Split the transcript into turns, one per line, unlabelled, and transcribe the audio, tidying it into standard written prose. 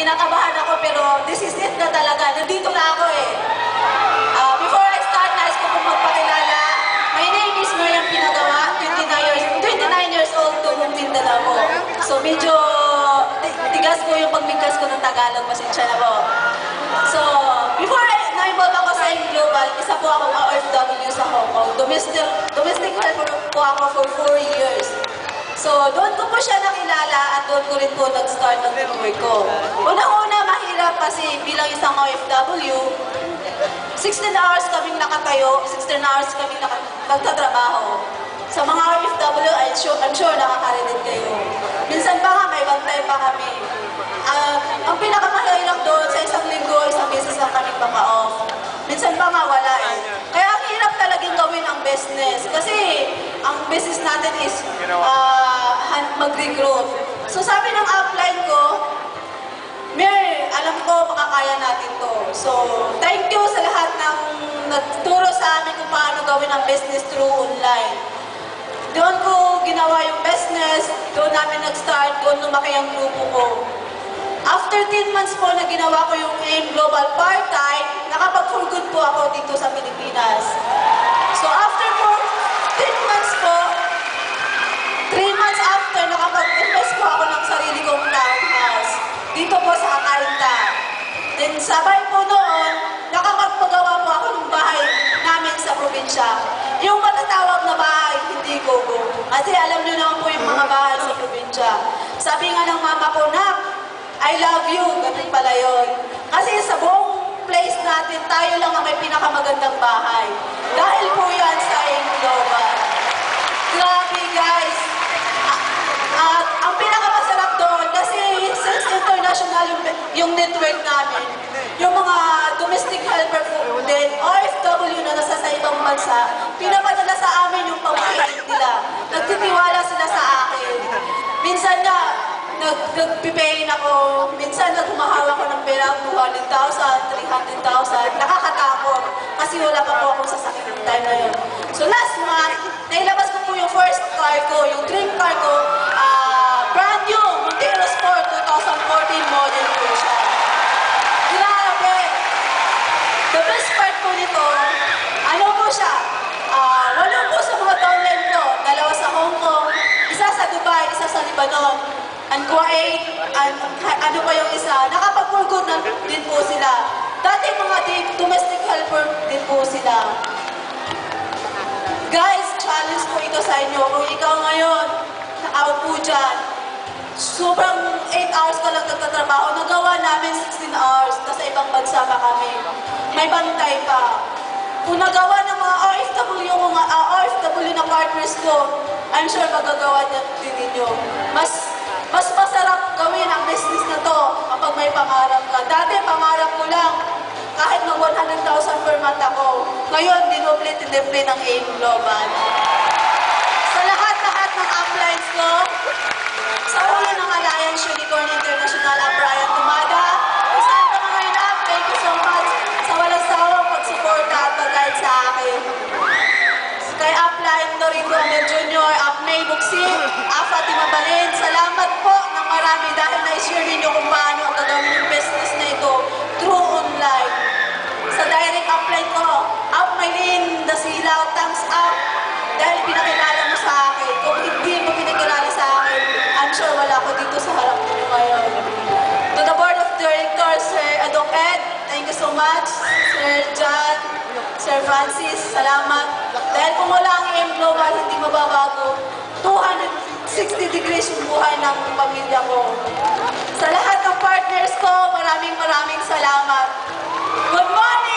kinakabahan ako pero this is it na talaga. Nandito na ako eh. Before I start, nais ko pong magpakilala. My name is Mariam Pinagawa, 29 years old, Tugong Mindanao. So medyo tigas ko yung pagbigkas ko ng Tagalog, pasensya na po. So, before na-involve ako sa AIM Global, isa po akong OFW sa Hong Kong. Domestic helper po ako for 4 years. So, doon ko po siya nakilala at doon ko rin po nag-start ng work ko. Unang-una, mahirap kasi bilang isang OFW, 16 hours kaming nakatayo, 16 hours kaming nagtatrabaho. Sa mga OFW, I'm sure nakakarinig kayo. Minsan pa nga, may bantay pa kami. Ang pinakamahirap doon, sa isang linggo, isang beses lang kami maka-off. Minsan pa nga, wala eh. Kaya ang hirap talagang gawin ang business. Kasi ang business natin is mag-recruit. So sabi ng upline ko, Mer, alam ko makakaya natin to. So, thank you sa lahat ng nagturo sa amin kung paano gawin ang business through online. Doon ko ginawa yung business, doon namin nag-start, doon lumaki ang grupo ko. After 10 months po na ginawa ko yung AIM Global part-time, nakapag-for good po ako dito sa Pilipinas. So after 10 months po, 3 months after, nakapag-invest po ako ng sarili kong townhouse. Dito po sa Akainta. Then sabay po noon, nakapagpagawa po ako ng bahay namin sa probinsya. Yung matatawag na bahay, hindi gogo. Kasi alam nyo naman po yung mga bahay sa probinsya. Sabi nga ng mama ko, Nak, I love you. Ganun pala yun. Kasi sa buong place natin, tayo lang ang may pinakamagandang bahay. Dahil po yan sa AIM Global. Grabe guys. At ang pinakamasarap doon, kasi since international yung network namin, yung mga domestic helper po din, OFW na nasa sa ibang bansa, pinapadala sa amin yung pamilya nila. Nagtitiwala sila sa akin. Minsan na, nagpipayin ako, minsan naghumahawa ko ng pera, 200,000, 300,000, nakakatakot. Kasi wala pa po akong sasakit ng time na yun. So last month, nailabas ko po yung first car ko, yung dream car ko, brand new, Montero Sport 2014 model po siya. Grabe! The best part po nito, ano po siya, wala po sa mga downline ko, 2 sa Hong Kong, isa sa Dubai, isa sa Lebanon, and Kuwait, ano pa yung isa, nakapag-for good na din po sila. Dati mga domestic helper din po sila. Guys, challenge po ito sa inyo. Kung ikaw ngayon, out po dyan, sobrang 8 hours ka lang nagtatrabaho, nagawa namin 16 hours, nasa ibang bansa pa kami. May bantay pa. Kung nagawa ng mga OFW na partners ko, I'm sure magagawa din ninyo. Mas masarap gawin ang business na to kapag may pangarap ka. Dati pangarap ko lang, kahit mag 100,000 per month ako. Ngayon, dinoble-tinoble ng AIM Global. Sa lahat-lahat ng uplines ko, sa ulo ng Alliance Unicorn International, ang Brian Tumada, isang ka mga inap, thank you so much sa walang sawang pagsuporta at pag-guide sa akin. Kay upline Norito Amel Jr., May Buksin, Fatima Balin, salamat po ng marami dahil na-share ninyo kung paano ang gagawin yung business na ito through online. Sa direct upline ko, Maylin Dasilaw, thumbs up dahil pinakilala mo sa akin. Kung hindi mo pinakilala sa akin, I'm sure wala ko dito sa harap mo ngayon. To the board of directors, Sir Adok Ed, thank you so much. Sir John, Sir Francis, salamat. Dahil kung wala ang AIM Global, hindi mababago. 260 degrees yung buhay ng pamilya ko. Sa lahat ng partners ko, maraming salamat. Good morning!